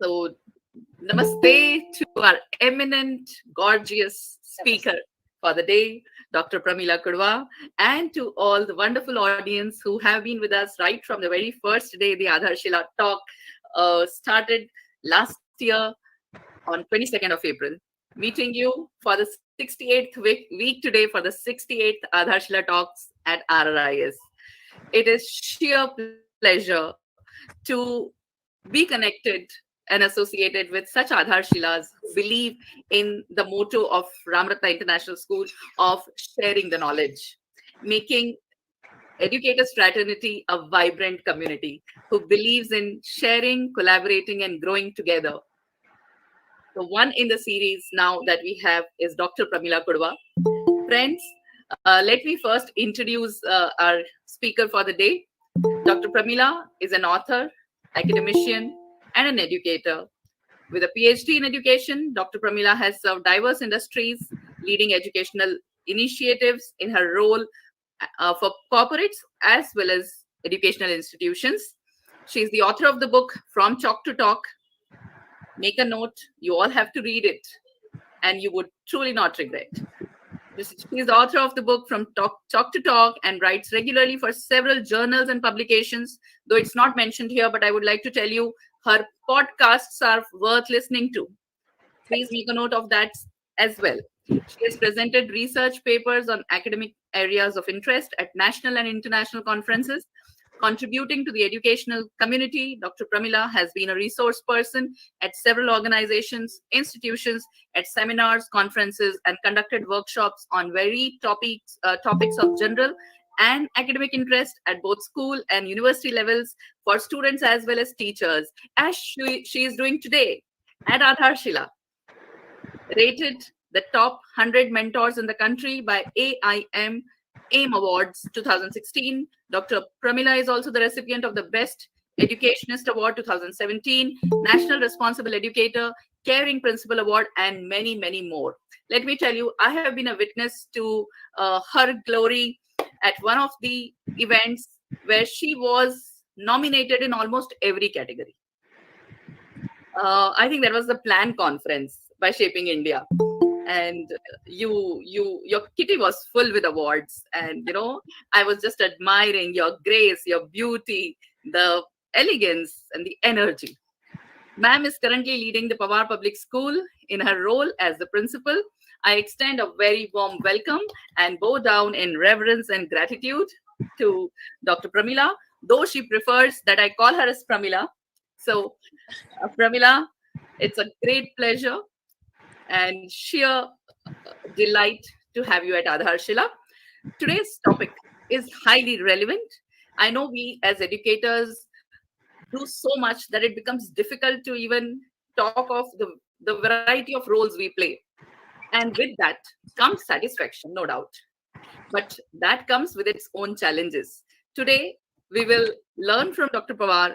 So, namaste to our eminent, gorgeous speaker for the day, Dr. Pramila Kudva, and to all the wonderful audience who have been with us right from the very first day the Aadharshila talk started last year on 22nd of April. Meeting you for the 68th week today for the 68th Aadharshila talks at RRIS. It is sheer pleasure to be connected and associated with such Aadharshilas who believe in the motto of Ramratna International School of sharing the knowledge, making educators fraternity a vibrant community who believes in sharing, collaborating, and growing together. The one in the series now that we have is Dr. Pramila Kudva. Friends, let me first introduce our speaker for the day. Dr. Pramila is an author, academician, and an educator. With a PhD in education, Dr. Pramila has served diverse industries, leading educational initiatives in her role for corporates as well as educational institutions. She is the author of the book From Chalk to Talk. Make a note, you all have to read it, and you would truly not regret. She is the author of the book From Chalk to Talk and writes regularly for several journals and publications, though it's not mentioned here, but I would like to tell you her podcasts are worth listening to. Please make a note of that as well. She has presented research papers on academic areas of interest at national and international conferences. Contributing to the educational community, Dr. Pramila has been a resource person at several organizations, institutions, at seminars, conferences, and conducted workshops on varied topics of general and academic interest at both school and university levels for students as well as teachers, as she is doing today at Aadharshila. Rated the top 100 mentors in the country by AIM Awards 2016. Dr. Pramila is also the recipient of the Best Educationist Award 2017, National Responsible Educator, Caring Principal Award, and many, many more. Let me tell you, I have been a witness to her glory at one of the events where she was nominated in almost every category. I think that was the Plan Conference by Shaping India, and your kitty was full with awards, and I was just admiring your grace, your beauty, the elegance, and the energy. Ma'am is currently leading the Pawar Public School in her role as the principal. I extend a very warm welcome and bow down in reverence and gratitude to Dr. Pramila, though she prefers that I call her as Pramila. So, Pramila, it's a great pleasure and sheer delight to have you at Aadharshila. Today's topic is highly relevant. I know we as educators do so much that it becomes difficult to even talk of the variety of roles we play. And with that comes satisfaction, no doubt. But that comes with its own challenges. Today, we will learn from Dr. Pawar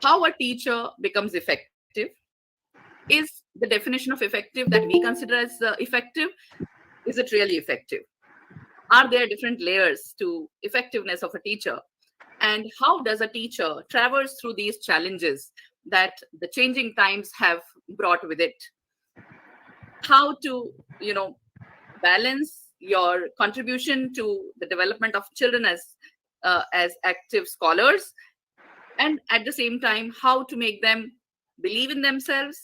how a teacher becomes effective. Is the definition of effective that we consider as effective, is it really effective? Are there different layers to effectiveness of a teacher? And how does a teacher traverse through these challenges that the changing times have brought with it? How to, balance your contribution to the development of children as active scholars, and at the same time, how to make them believe in themselves,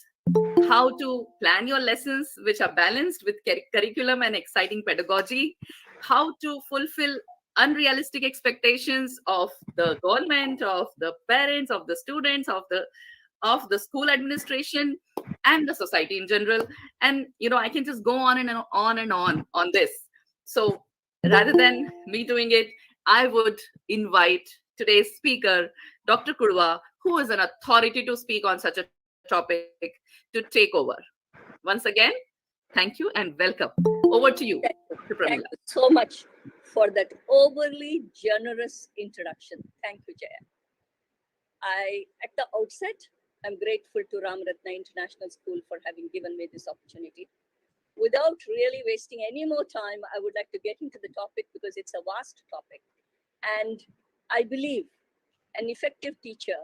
how to plan your lessons which are balanced with curriculum and exciting pedagogy, how to fulfill unrealistic expectations of the government, of the parents, of the students, of the school administration, and the society in general. And I can just go on and on and on this. So rather than me doing it, I would invite today's speaker, Dr. Kudva, who is an authority to speak on such a topic, to take over. Once again, thank you and welcome. Over to you, Dr. Pramila. Thank you so much for that overly generous introduction. Thank you, Jaya. At the outset, I'm grateful to Ramratna International School for having given me this opportunity. Without really wasting any more time, I would like to get into the topic because it's a vast topic. And I believe an effective teacher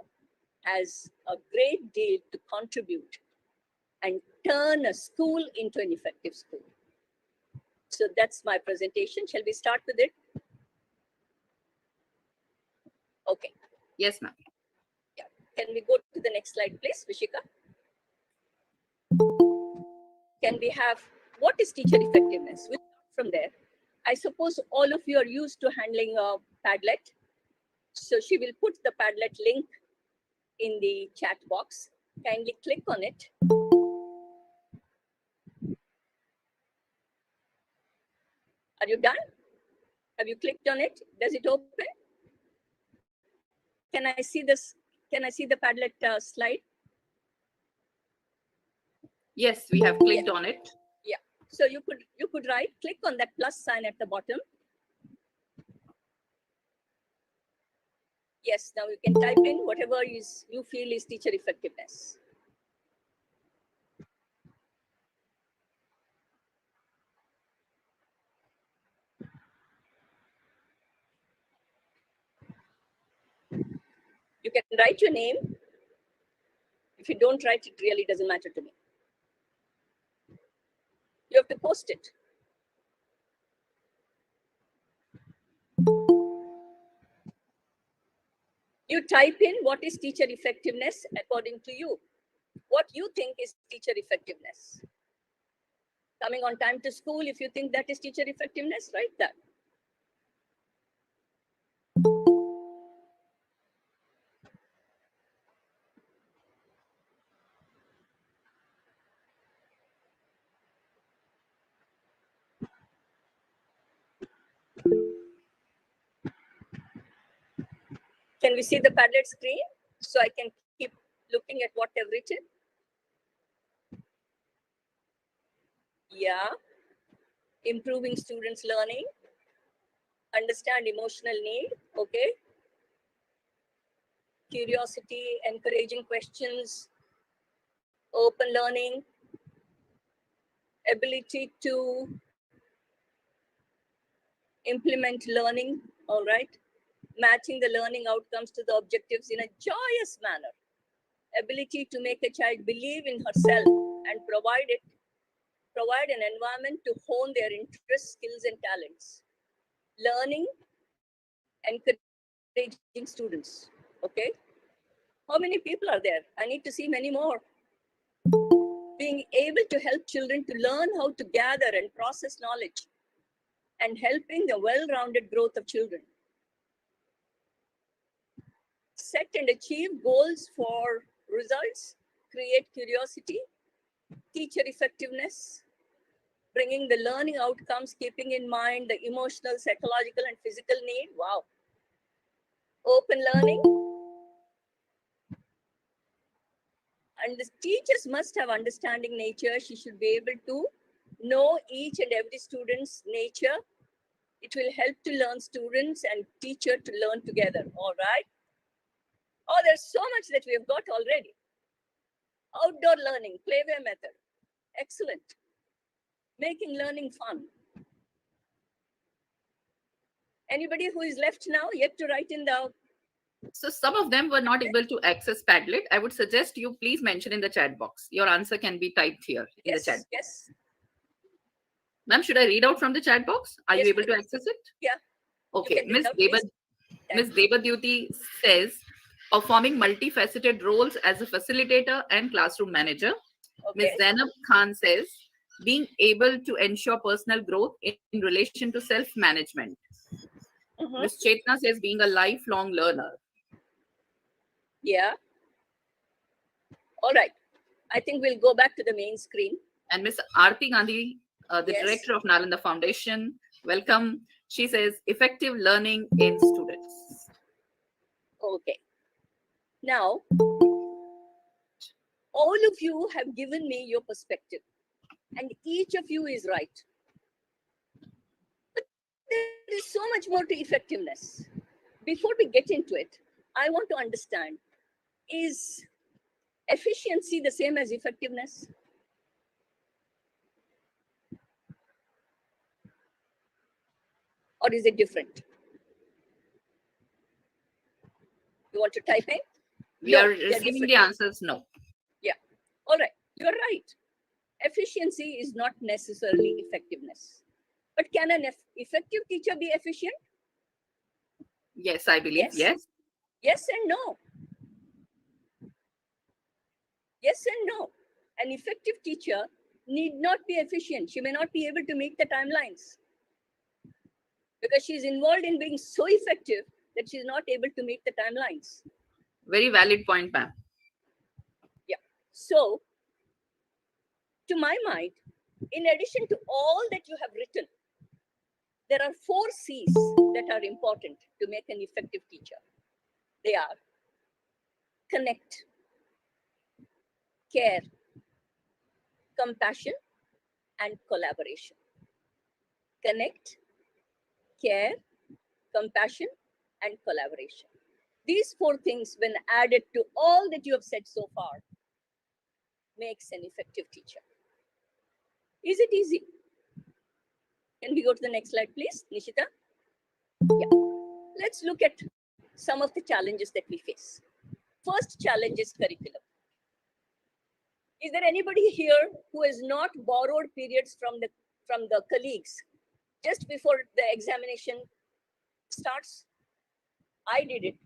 has a great deal to contribute and turn a school into an effective school. So that's my presentation. Shall we start with it? Okay. Yes, ma'am. Yeah. Can we go to the next slide, please, Vishika? Can we have, what is teacher effectiveness? We'll start from there. I suppose all of you are used to handling a Padlet. So she will put the Padlet link in the chat box. Kindly click on it. Are you done? Have you clicked on it? Does it open? Can I see this? Can I see the Padlet slide? Yes, we have clicked on it. Yeah. So you could write, click on that plus sign at the bottom. Yes, now you can type in whatever you feel is teacher effectiveness. You can write your name. If you don't write, it really doesn't matter to me. You have to post it. You type in what is teacher effectiveness according to you. What you think is teacher effectiveness. Coming on time to school, if you think that is teacher effectiveness, write that. Can we see the Padlet screen so I can keep looking at what they've written? Yeah. Improving students' learning. Understand emotional need. Okay. Curiosity, encouraging questions, open learning, ability to implement learning. All right. Matching the learning outcomes to the objectives in a joyous manner. Ability to make a child believe in herself and provide an environment to hone their interests, skills, and talents. Learning, encouraging students. Okay. How many people are there? I need to see many more. Being able to help children to learn how to gather and process knowledge and helping the well-rounded growth of children. Set and achieve goals for results, create curiosity, teacher effectiveness, bringing the learning outcomes, keeping in mind the emotional, psychological, and physical need. Wow. Open learning. And the teachers must have understanding nature. She should be able to know each and every student's nature. It will help to learn students and teacher to learn together. All right. Oh, there's so much that we have got already. Outdoor learning, playway method. Excellent. Making learning fun. Anybody who is left now yet to write in the... So some of them were not able to access Padlet. I would suggest you please mention in the chat box. Your answer can be typed here in the chat. Yes. Ma'am, should I read out from the chat box? Are you able to access it? Yeah. Okay. Miss Devadyuti says, performing multifaceted roles as a facilitator and classroom manager. Ms. Zainab Khan says, being able to ensure personal growth in relation to self-management. Ms. Chetna says, being a lifelong learner. Yeah. All right. I think we'll go back to the main screen. And Ms. Aarti Gandhi, the director of Nalanda Foundation, welcome. She says, effective learning in students. Okay. Now, all of you have given me your perspective, and each of you is right. But there is so much more to effectiveness. Before we get into it, I want to understand, is efficiency the same as effectiveness? Or is it different? You want to type in? We No, are they're receiving different. the answers no. Yeah. All right. You're right. Efficiency is not necessarily effectiveness. But can an effective teacher be efficient? Yes, I believe. Yes. Yes. Yes and no. Yes and no. An effective teacher need not be efficient. She may not be able to meet the timelines because she's involved in being so effective that she's not able to meet the timelines. Very valid point, ma'am. Yeah. So, to my mind, in addition to all that you have written, there are 4 C's that are important to make an effective teacher. They are connect, care, compassion, and collaboration. Connect, care, compassion, and collaboration. These 4 things, when added to all that you have said so far, makes an effective teacher. Is it easy? Can we go to the next slide, please, Nishita? Yeah. Let's look at some of the challenges that we face. First challenge is curriculum. Is there anybody here who has not borrowed periods from the colleagues just before the examination starts? I did it.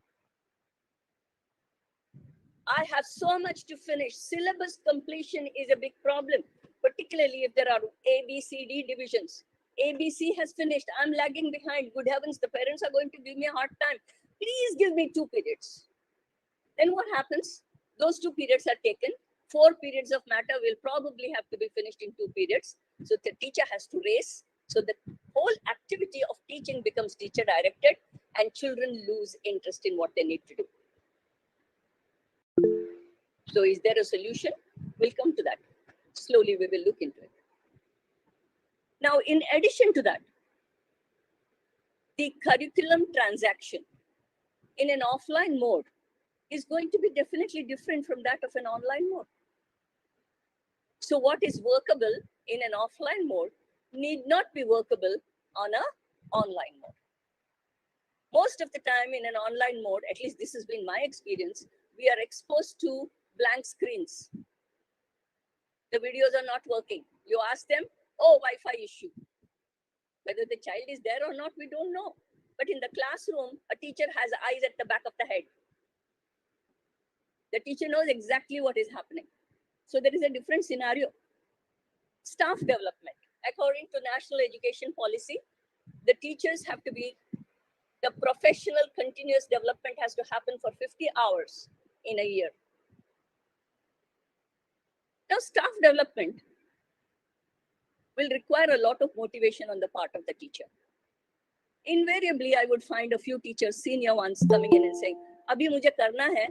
I have so much to finish. Syllabus completion is a big problem, particularly if there are A, B, C, D divisions. ABC has finished. I'm lagging behind. Good heavens, the parents are going to give me a hard time. Please give me 2 periods. Then what happens? Those 2 periods are taken. 4 periods of matter will probably have to be finished in 2 periods. So the teacher has to race. So the whole activity of teaching becomes teacher directed and children lose interest in what they need to do. So is there a solution? We'll come to that. Slowly we will look into it. Now, in addition to that, the curriculum transaction in an offline mode is going to be definitely different from that of an online mode. So what is workable in an offline mode need not be workable on an online mode. Most of the time in an online mode, at least this has been my experience, we are exposed to blank screens. The videos are not working. You ask them, oh, Wi-Fi issue. Whether the child is there or not, we don't know. But in the classroom, a teacher has eyes at the back of the head. The teacher knows exactly what is happening. So there is a different scenario. Staff development. According to National Education Policy, the teachers have to be, the professional continuous development has to happen for 50 hours in a year. Now, staff development will require a lot of motivation on the part of the teacher. Invariably, I would find a few teachers, senior ones, coming in and saying, Abhi mujhe karna hai.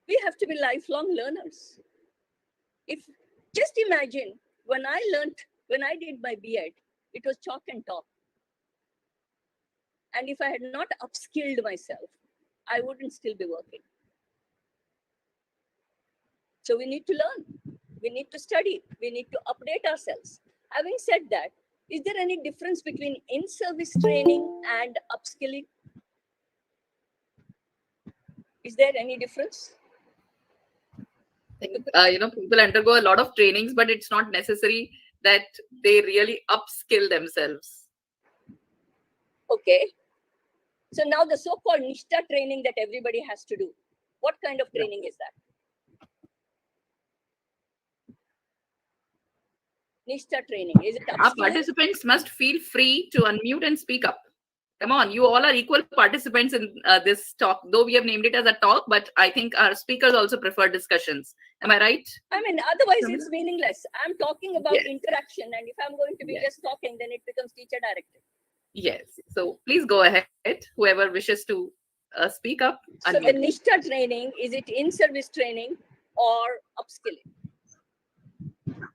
We have to be lifelong learners. If just imagine when I did my B.Ed, it was chalk and talk. And if I had not upskilled myself, I wouldn't still be working. So we need to learn. We need to study. We need to update ourselves. Having said that, is there any difference between in-service training and upskilling? Is there any difference? People undergo a lot of trainings, but it's not necessary that they really upskill themselves. Okay. So now the so-called Nishtha training that everybody has to do, what kind of training is that? Nishtha training, is it upskilling? Our participants must feel free to unmute and speak up. Come on, you all are equal participants in this talk, though we have named it as a talk, but I think our speakers also prefer discussions. Am I right? I mean, otherwise it's meaningless. I'm talking about Yes. interaction, and if I'm going to be just talking, then it becomes teacher directed. Yes. So please go ahead, whoever wishes to speak up. So the Nishtha training, is it in-service training or upskilling?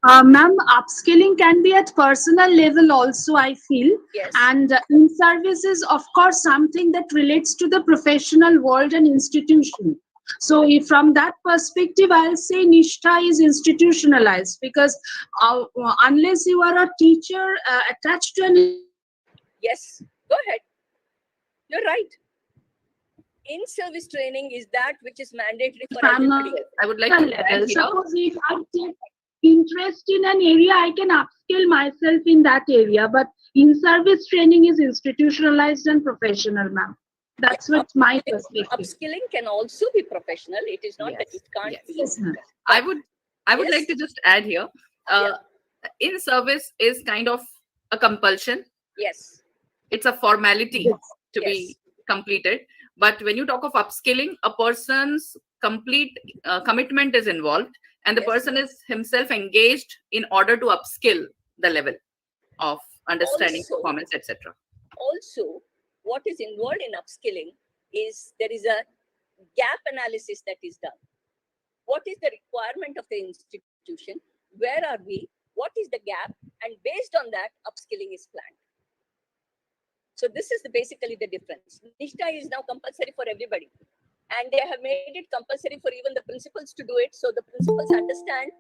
Ma'am, upskilling can be at personal level also, I feel. Yes. And in service is, of course, something that relates to the professional world and institution. So if from that perspective, I'll say Nishtha is institutionalized because unless you are a teacher attached to an... Yes, go ahead. You're right. In-service training is that which is mandatory for Ma'am, everybody. I would like to add here. suppose if I take interest in an area, I can upskill myself in that area. But in-service training is institutionalized and professional, ma'am. That's what my perspective. Upskilling can also be professional. It is not that it can't be. Yes, ma'am. I would Yes. like to just add here. In service is kind of a compulsion. Yes. It's a formality Yes. to be completed. But when you talk of upskilling, a person's complete commitment is involved, and the Yes. person is himself engaged in order to upskill the level of understanding, Also- performance, etc. Also, what is involved in upskilling is there is a gap analysis that is done. What is the requirement of the institution? Where are we? What is the gap? And based on that, upskilling is planned. So this is basically the difference. Nishta is now compulsory for everybody. And they have made it compulsory for even the principals to do it. So the principals understand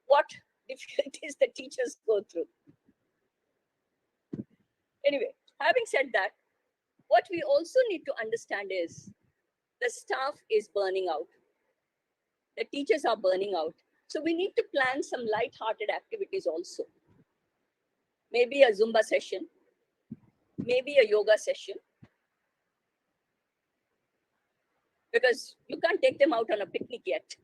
what difficulties the teachers go through. Anyway, having said that, what we also need to understand is the staff is burning out. The teachers are burning out. So we need to plan some light-hearted activities also. Maybe a Zumba session, maybe a yoga session. Because you can't take them out on a picnic yet.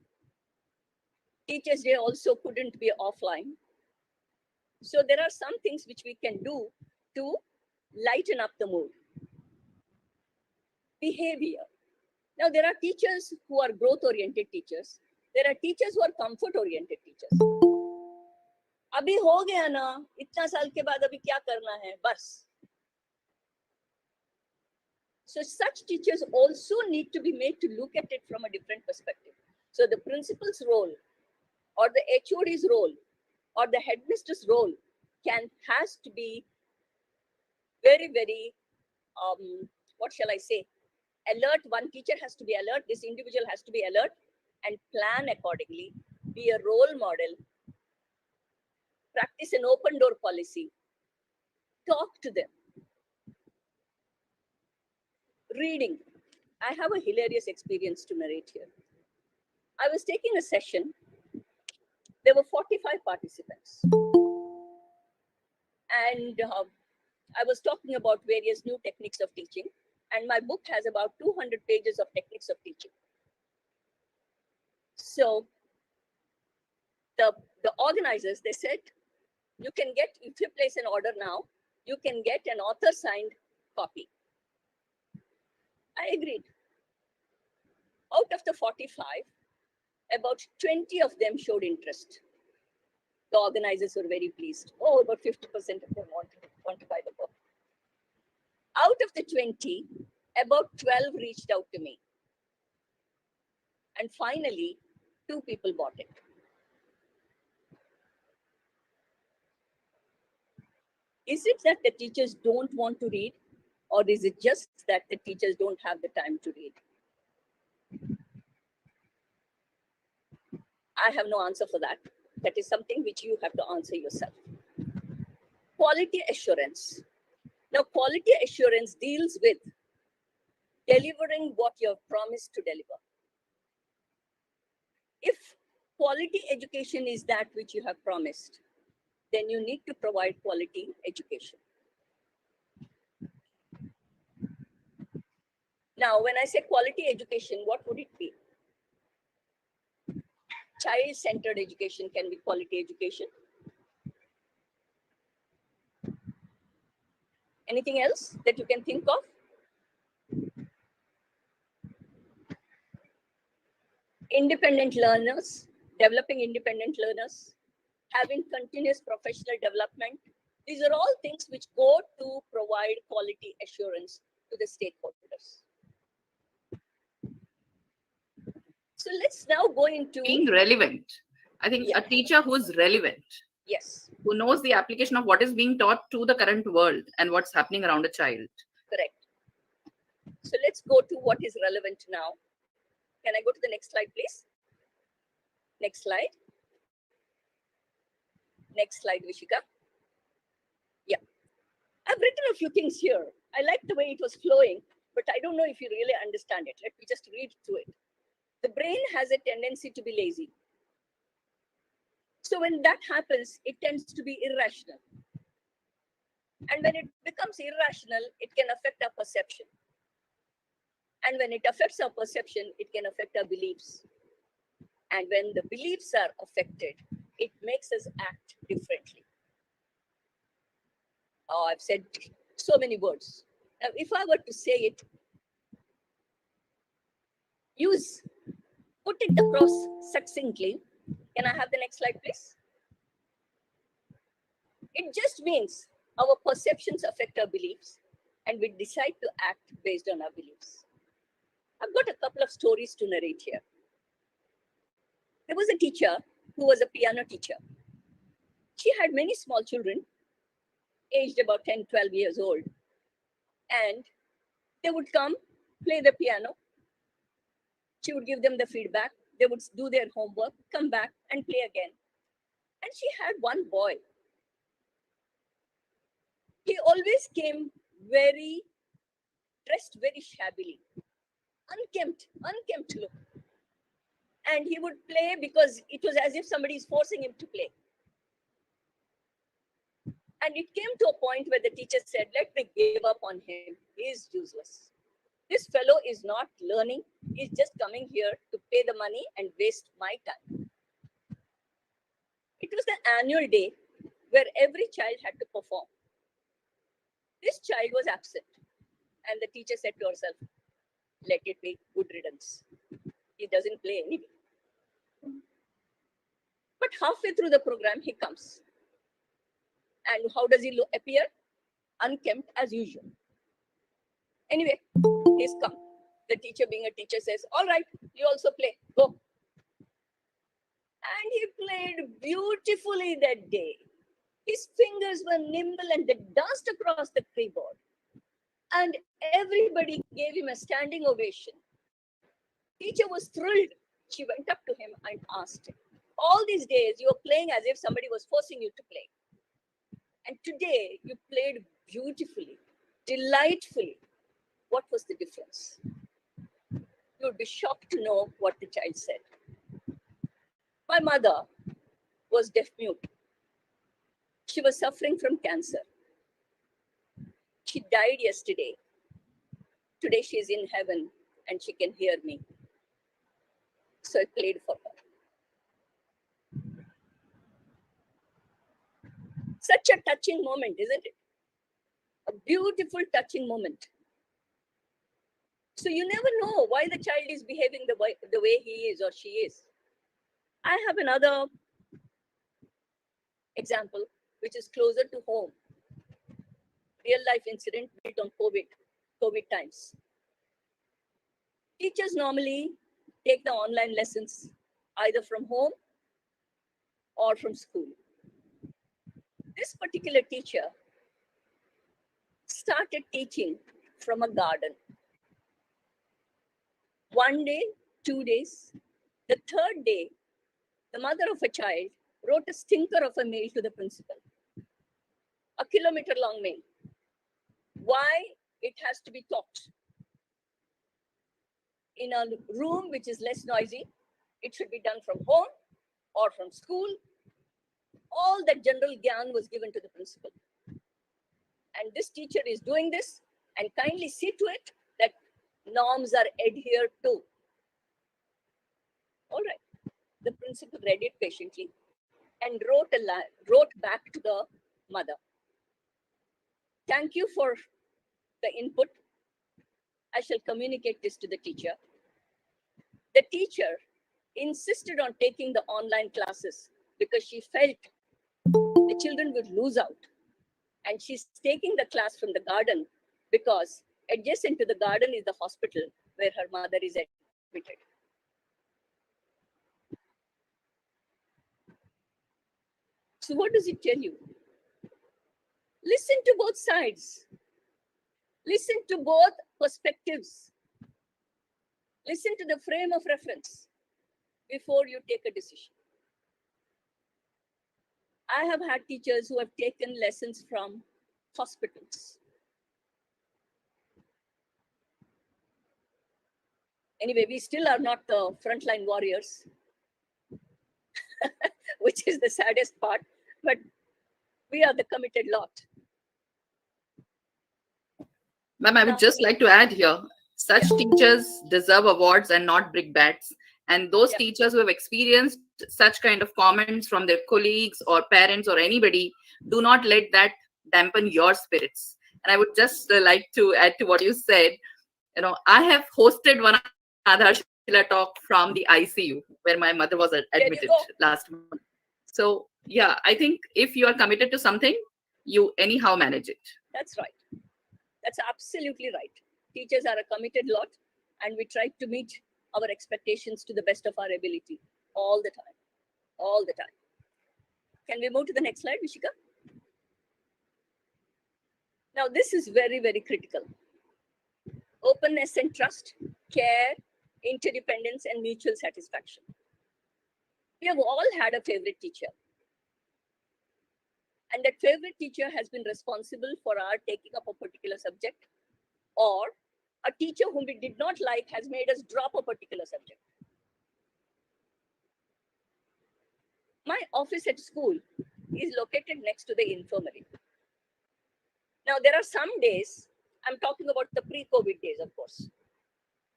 Teachers' Day also couldn't be offline. So there are some things which we can do to lighten up the mood. Behavior. Now there are teachers who are growth-oriented teachers. There are teachers who are comfort-oriented teachers. अभी हो गया ना, इतना साल के बाद अभी क्या करना है, बस. So such teachers also need to be made to look at it from a different perspective. So the principal's role or the HOD's role or the headmistress role has to be very, very, what shall I say, alert. One teacher has to be alert. This individual has to be alert and plan accordingly, be a role model, practice an open door policy, talk to them. Reading. I have a hilarious experience to narrate here. I was taking a session. There were 45 participants. And I was talking about various new techniques of teaching. And my book has about 200 pages of techniques of teaching. So the organizers, they said, you can get, if you place an order now, you can get an author signed copy. I agreed. Out of the 45, about 20 of them showed interest. The organizers were very pleased. Oh, about 50% of them want to buy the book. Out of the 20, about 12 reached out to me. And finally, 2 people bought it. Is it that the teachers don't want to read? Or is it just that the teachers don't have the time to read? I have no answer for that. That is something which you have to answer yourself. Quality assurance. Now, quality assurance deals with delivering what you have promised to deliver. If quality education is that which you have promised, then you need to provide quality education. Now, when I say quality education, what would it be? Child-centered education can be quality education. Anything else that you can think of? Independent learners, developing independent learners, having continuous professional development. These are all things which go to provide quality assurance to the stakeholders. So let's now go into Being relevant. I think a teacher who's relevant, yes, who knows the application of what is being taught to the current world and what's happening around a child. correct. So let's go to what is relevant now. Can I go to the next slide, please? Next slide. Next slide, Vishika. Yeah. I've written a few things here. I like the way it was flowing. but I don't know if you really understand it. Let me just read through it. The brain has a tendency to be lazy. So when that happens, it tends to be irrational. And when it becomes irrational, it can affect our perception. And when it affects our perception, it can affect our beliefs. And when the beliefs are affected, it makes us act differently. Oh, I've said so many words. Now, if I were to say it, put it across succinctly. Can I have the next slide, please? It just means our perceptions affect our beliefs, and we decide to act based on our beliefs. I've got a couple of stories to narrate here. There was a teacher who was a piano teacher. She had many small children, aged about 10, 12 years old, and they would come, play the piano. She would give them the feedback. They would do their homework, come back and play again. And she had one boy. He always came dressed very shabbily, unkempt look. And he would play because it was as if somebody is forcing him to play. And it came to a point where the teacher said, let me give up on him. He is useless. This fellow is not learning. He's just coming here to pay the money and waste my time. It was the annual day where every child had to perform. This child was absent. And the teacher said to herself, let it be, good riddance. He doesn't play anyway. But halfway through the program, he comes. And how does he appear? Unkempt as usual. Anyway, he's come. The teacher, being a teacher, says, all right, you also play, go. And he played beautifully that day. His fingers were nimble and they danced across the keyboard. And everybody gave him a standing ovation. Teacher was thrilled. She went up to him and asked him, all these days you were playing as if somebody was forcing you to play. And today you played beautifully, delightfully. What was the difference? You would be shocked to know what the child said. My mother was deaf mute. She was suffering from cancer. She died yesterday. Today she is in heaven and she can hear me. So I played for her. Such a touching moment, isn't it? A beautiful, touching moment. So you never know why the child is behaving the way he is or she is. I have another example, which is closer to home. Real life incident built on COVID times. Teachers normally take the online lessons either from home or from school. This particular teacher started teaching from a garden. 1 day, 2 days. The third day, the mother of a child wrote a stinker of a mail to the principal. A kilometer-long mail. Why it has to be taught in a room which is less noisy. It should be done from home or from school. All that general gyan was given to the principal. And this teacher is doing this, and kindly see to it that norms are adhered to. All right. The principal read it patiently and wrote back to the mother. Thank you for the input. I shall communicate this to the teacher. The teacher insisted on taking the online classes because she felt the children would lose out. And she's taking the class from the garden because adjacent to the garden is the hospital where her mother is admitted. So what does it tell you? Listen to both sides. Listen to both perspectives. Listen to the frame of reference before you take a decision. I have had teachers who have taken lessons from hospitals. Anyway, we still are not the frontline warriors, which is the saddest part, but we are the committed lot. Ma'am, I would just like to add here, such teachers deserve awards and not brickbats. And those teachers who have experienced such kind of comments from their colleagues or parents or anybody, do not let that dampen your spirits. And I would just like to add to what you said. I have hosted one Aadharshila talk from the ICU where my mother was admitted last month. So yeah, I think if you are committed to something, you anyhow manage it. That's right. That's absolutely right. Teachers are a committed lot, and we try to meet our expectations to the best of our ability all the time. All the time. Can we move to the next slide, Vishika? Now, this is very, very critical. Openness and trust, care, interdependence, and mutual satisfaction. We have all had a favorite teacher. And that favorite teacher has been responsible for our taking up a particular subject, or a teacher whom we did not like has made us drop a particular subject. My office at school is located next to the infirmary. Now, there are some days, I'm talking about the pre-COVID days, of course.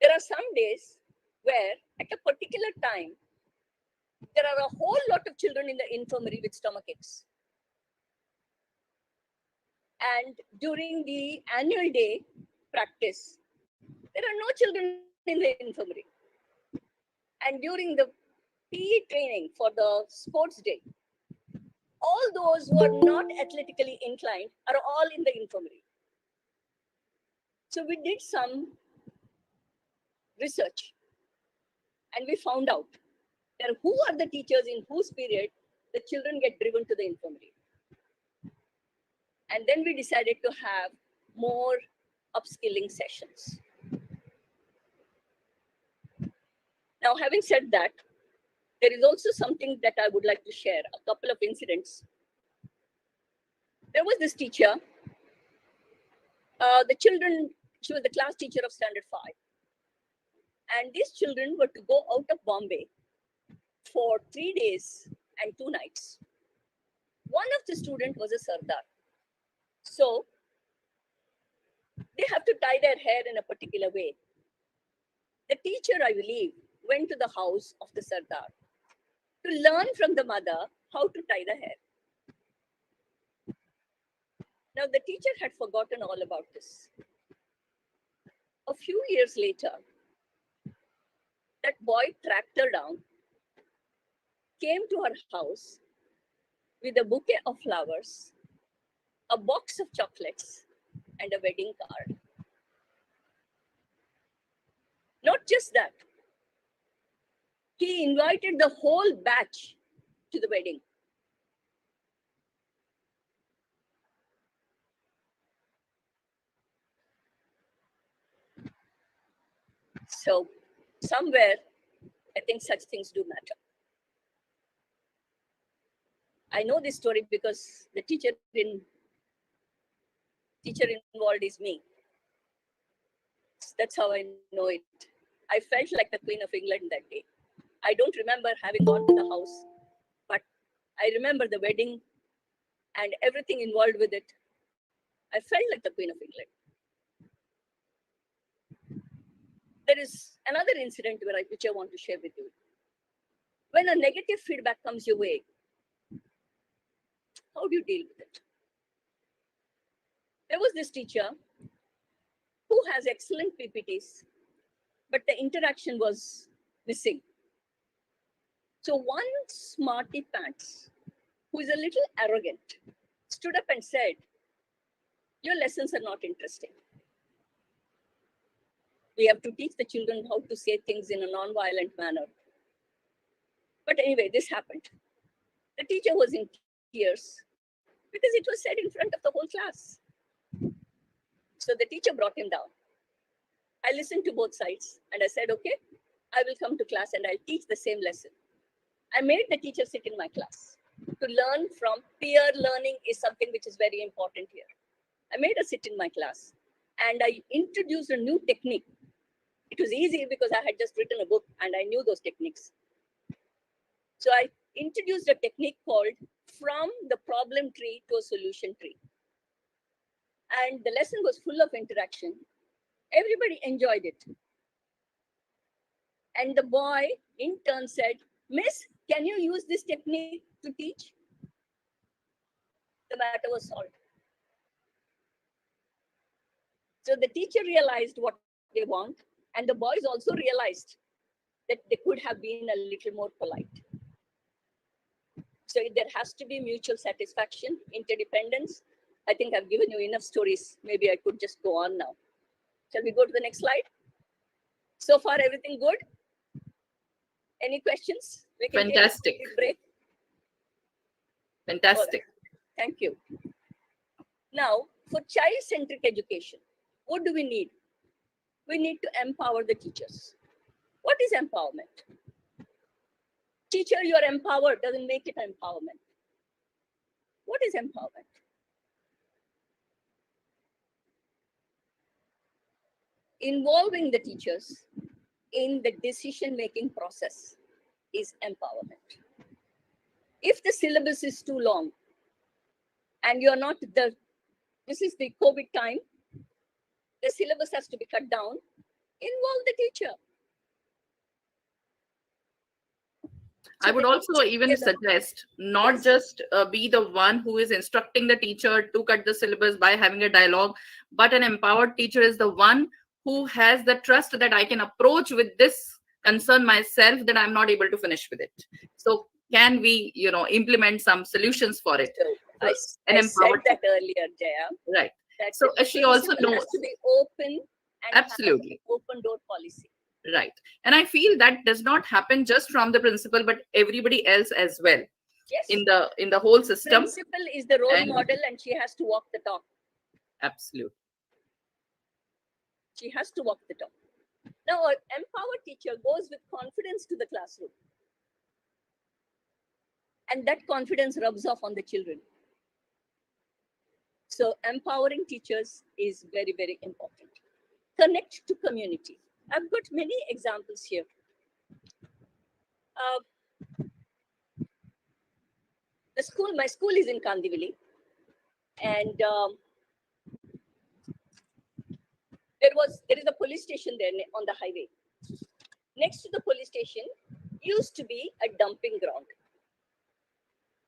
There are some days where at a particular time, there are a whole lot of children in the infirmary with stomach aches. And during the annual day practice, there are no children in the infirmary. And during the PE training for the sports day, all those who are not athletically inclined are all in the infirmary. So we did some research and we found out that who are the teachers in whose period the children get driven to the infirmary. And then we decided to have more upskilling sessions. Now, having said that, there is also something that I would like to share, a couple of incidents. There was this teacher, she was the class teacher of Standard 5. And these children were to go out of Bombay for 3 days and 2 nights. One of the students was a Sardar. So they have to tie their hair in a particular way. The teacher, I believe, went to the house of the Sardar to learn from the mother how to tie the hair. Now, the teacher had forgotten all about this. A few years later, that boy tracked her down, came to her house with a bouquet of flowers, a box of chocolates, and a wedding card. Not just that, he invited the whole batch to the wedding. So somewhere, I think such things do matter. I know this story because the teacher involved is me. That's how I know it. I felt like the Queen of England that day. I don't remember having gone to the house, but I remember the wedding and everything involved with it. I felt like the Queen of England. There is another incident which I want to share with you. When a negative feedback comes your way, how do you deal with it? There was this teacher who has excellent PPTs, but the interaction was missing. So one smarty pants, who is a little arrogant, stood up and said, "Your lessons are not interesting. We have to teach the children how to say things in a non-violent manner." But anyway, this happened. The teacher was in tears because it was said in front of the whole class. So the teacher brought him down. I listened to both sides and I said, okay, I will come to class and I'll teach the same lesson. I made the teacher sit in my class. To learn from peer learning is something which is very important here. I made her sit in my class and I introduced a new technique It was easy because I had just written a book and I knew those techniques. So I introduced a technique called from the problem tree to a solution tree. And the lesson was full of interaction. Everybody enjoyed it. And the boy in turn said, Miss, can you use this technique to teach? The matter was solved. So the teacher realized what they want, and the boys also realized that they could have been a little more polite. So there has to be mutual satisfaction, interdependence. I think I've given you enough stories. Maybe I could just go on now. Shall we go to the next slide? So far, everything good? Any questions? We can Fantastic. take a break. Fantastic. Thank you. Now, for child-centric education, what do we need? We need to empower the teachers. What is empowerment? Teacher, you are empowered doesn't make it empowerment. What is empowerment? Involving the teachers in the decision-making process is empowerment. If the syllabus is too long and you're not this is the COVID time, the syllabus has to be cut down, involve the teacher. I would also even suggest not just be the one who is instructing the teacher to cut the syllabus by having a dialogue, but an empowered teacher is the one who has the trust that I can approach with this concern myself that I'm not able to finish with it. So can we, implement some solutions for it? So I said that earlier, Jaya. Right. So she also knows has to be open and absolutely open door policy. Right. And I feel that does not happen just from the principal, but everybody else as well. Yes. In the whole system. Principal is the role model and she has to walk the talk. Absolutely. She has to walk the talk. Now, an empowered teacher goes with confidence to the classroom. And that confidence rubs off on the children. So empowering teachers is very, very important. Connect to community. I've got many examples here. My school is in Kandivali, and there is a police station there on the highway. Next to the police station used to be a dumping ground.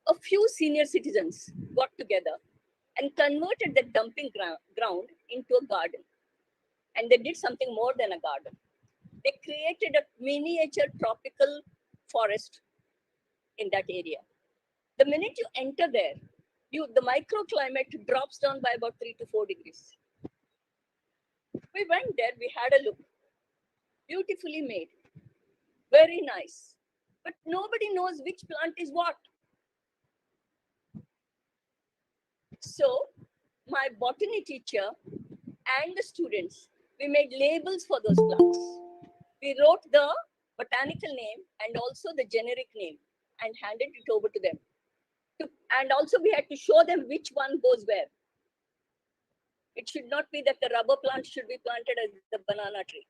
A few senior citizens got together and converted the dumping ground into a garden. And they did something more than a garden. They created a miniature tropical forest in that area. The minute you enter there, the microclimate drops down by about 3 to 4 degrees. We went there, we had a look. Beautifully made. Very nice. But nobody knows which plant is what. So my botany teacher and the students, we made labels for those plants. We wrote the botanical name and also the generic name and handed it over to them. And also we had to show them which one goes where. It should not be that the rubber plant should be planted as the banana tree.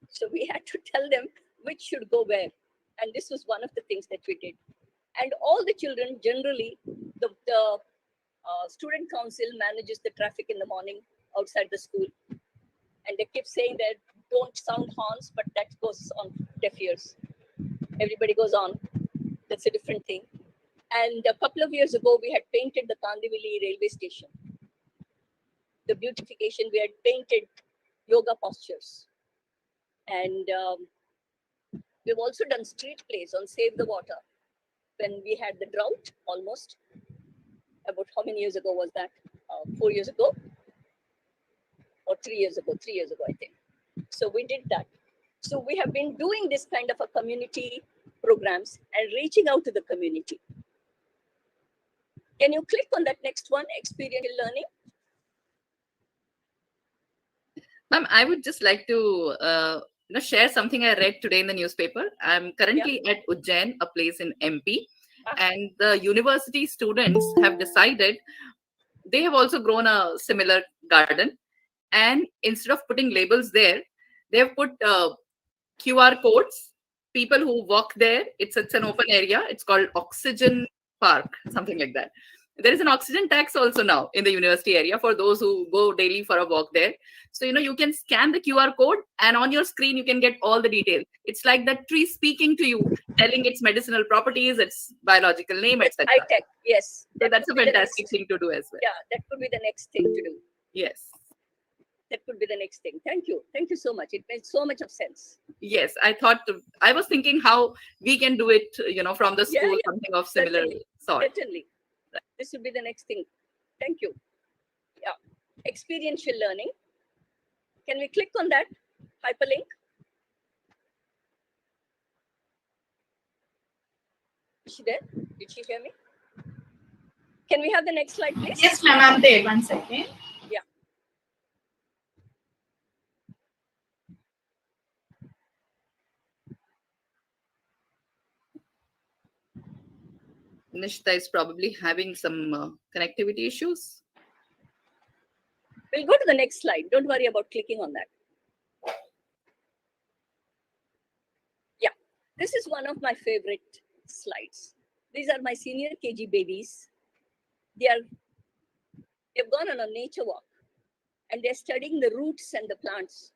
So we had to tell them which should go where. And this was one of the things that we did. And all the children, generally, the student council manages the traffic in the morning outside the school. And they keep saying that don't sound horns, but that goes on deaf ears. Everybody goes on. That's a different thing. And a couple of years ago, we had painted the Kandivali railway station. The beautification, we had painted yoga postures. And we've also done street plays on Save the Water. When we had the drought, almost. About how many years ago was that? 4 years ago? Or 3 years ago? 3 years ago, I think. So we did that. So we have been doing this kind of a community programs and reaching out to the community. Can you click on that next one, experiential learning? Ma'am, I would just like to share something I read today in the newspaper. I'm currently at Ujjain, a place in MP, and the university students have decided they have also grown a similar garden, and instead of putting labels there, they have put QR codes. People who walk there, it's an open area. It's called Oxygen Park, something like that. There is an oxygen tax also now in the university area for those who go daily for a walk there. So you can scan the QR code, and on your screen you can get all the details. It's like that tree speaking to you, telling its medicinal properties, its biological name, etc. High tech, yes. So that's a fantastic thing to do as well. Yeah, that could be the next thing to do. Yes. That could be the next thing. Thank you. Thank you so much. It makes so much of sense. Yes, I was thinking how we can do it, from the school, something of similar sort. Certainly. This would be the next thing. Thank you. Yeah. Experiential learning. Can we click on that hyperlink? Is she there? Did she hear me? Can we have the next slide, please? Yes, ma'am, I'm there. 1 second. Yeah. Nishta is probably having some connectivity issues. We'll go to the next slide. Don't worry about clicking on that. Yeah, this is one of my favorite slides. These are my senior KG babies. They've gone on a nature walk and they're studying the roots and the plants.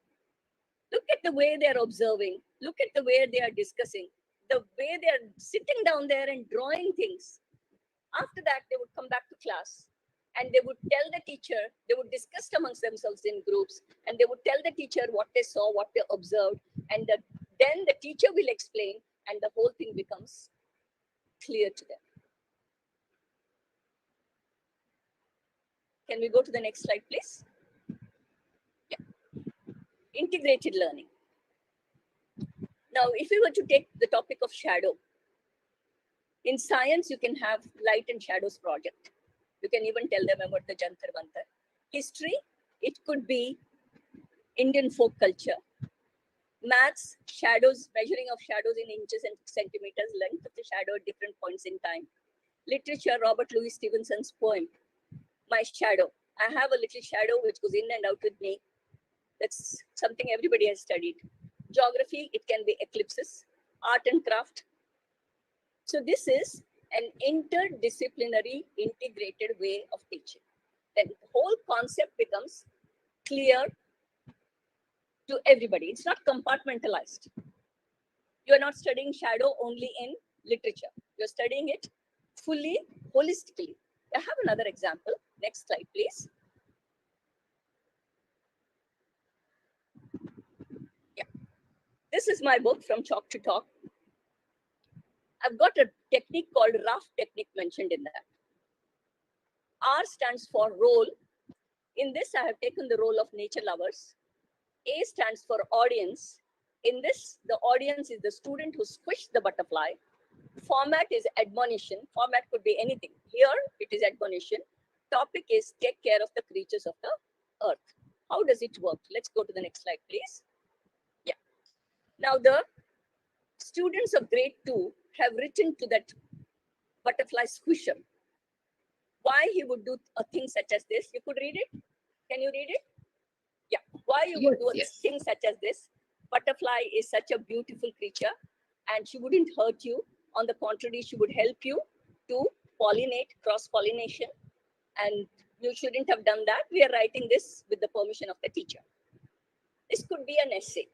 Look at the way they're observing. Look at the way they are discussing. The way they're sitting down there and drawing things. After that, they would come back to class and they would tell the teacher, they would discuss amongst themselves in groups, and they would tell the teacher what they saw, what they observed, and then the teacher will explain, and the whole thing becomes clear to them. Can we go to the next slide, please? Yeah. Integrated learning. Now, if we were to take the topic of shadow, in science, you can have light and shadows project. You can even tell them about the Jantar Mantar. History, it could be Indian folk culture. Maths, shadows, measuring of shadows in inches and centimeters, length of the shadow at different points in time. Literature, Robert Louis Stevenson's poem, My Shadow. I have a little shadow which goes in and out with me. That's something everybody has studied. Geography, it can be eclipses. Art and craft. So this is an interdisciplinary, integrated way of teaching. Then the whole concept becomes clear to everybody. It's not compartmentalized. You are not studying shadow only in literature. You're studying it fully, holistically. I have another example. Next slide, please. Yeah. This is my book, From Chalk to Talk. I've got a technique called RAF technique mentioned in that. R stands for role. In this, I have taken the role of nature lovers. A stands for audience. In this, the audience is the student who squished the butterfly. Format is admonition. Format could be anything. Here, it is admonition. Topic is take care of the creatures of the earth. How does it work? Let's go to the next slide, please. Yeah. Now, the students of grade 2 have written to that butterfly squisher why he would do a thing such as this. You could read it. Can you read it? Yeah. Why you would do a thing such as this. Butterfly is such a beautiful creature and she wouldn't hurt you. On the contrary, she would help you to pollinate, cross-pollination. And you shouldn't have done that. We are writing this with the permission of the teacher. This could be an essay.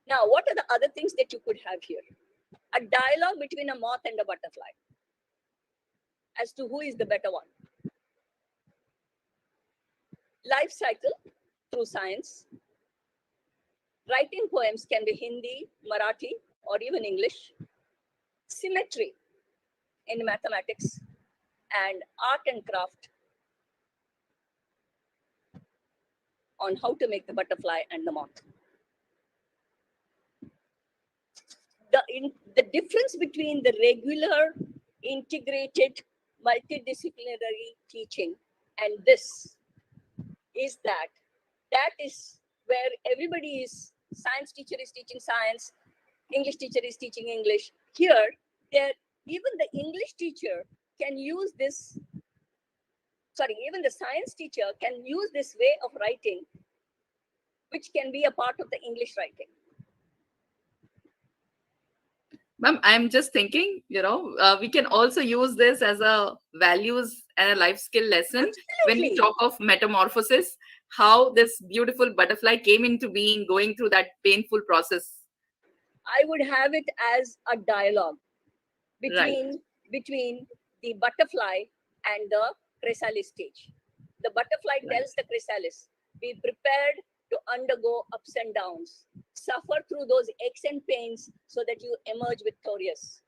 Now, what are the other things that you could have here? A dialogue between a moth and a butterfly as to who is the better one. Life cycle through science. Writing poems can be Hindi, Marathi, or even English. Symmetry in mathematics and art and craft on how to make the butterfly and the moth. The difference between the regular, integrated, multidisciplinary teaching and this is that is where everybody is, science teacher is teaching science, English teacher is teaching English. Here, even the English teacher can use this sorry, even the science teacher can use this way of writing, which can be a part of the English writing. Ma'am, I'm just thinking, we can also use this as a values and a life skill lesson when we Absolutely. talk of metamorphosis, how this beautiful butterfly came into being, going through that painful process. I would have it as a dialogue Right. between the butterfly and the chrysalis stage. The butterfly Right. tells the chrysalis, be prepared to undergo ups and downs, suffer through those aches and pains so that you emerge victorious.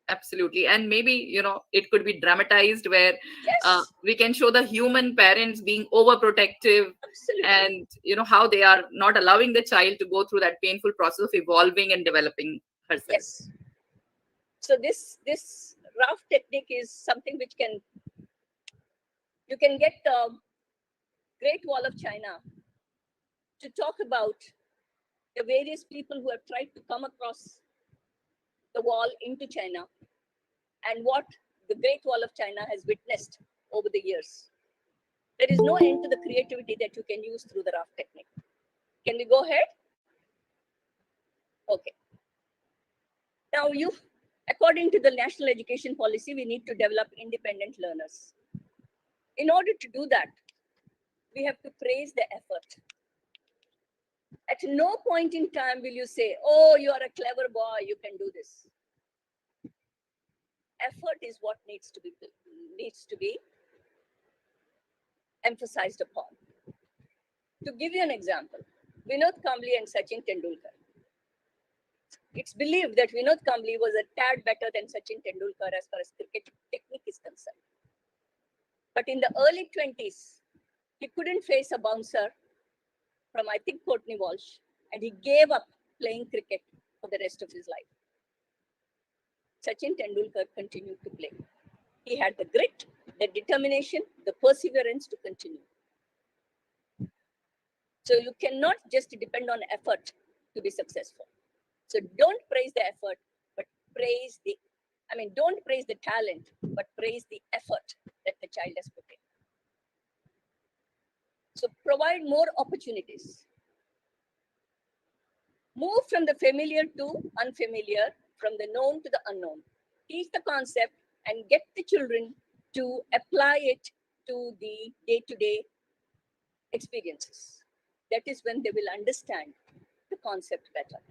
Absolutely. And maybe, it could be dramatized where Yes, we can show the human parents being overprotective absolutely. and, how they are not allowing the child to go through that painful process of evolving and developing herself. Yes. So this rough technique is something which you can get the Great Wall of China to talk about the various people who have tried to come across the wall into China and what the Great Wall of China has witnessed over the years. There is no end to the creativity that you can use through the raft technique. Can we go ahead? Okay. Now, according to the national education policy, we need to develop independent learners. In order to do that, we have to praise the effort. At no point in time will you say, oh, you are a clever boy, you can do this. Effort is what needs to be emphasized upon. To give you an example, Vinod Kambli and Sachin Tendulkar. It's believed that Vinod Kambli was a tad better than Sachin Tendulkar as far as cricket technique is concerned. But in the early 20s, he couldn't face a bouncer from, I think, Courtney Walsh, and he gave up playing cricket for the rest of his life. Sachin Tendulkar continued to play. He had the grit, the determination, the perseverance to continue. So you cannot just depend on effort to be successful. So don't praise the effort, but don't praise the talent, but praise the effort that the child has put in. So provide more opportunities. Move from the familiar to unfamiliar, from the known to the unknown. Teach the concept and get the children to apply it to the day-to-day experiences. That is when they will understand the concept better.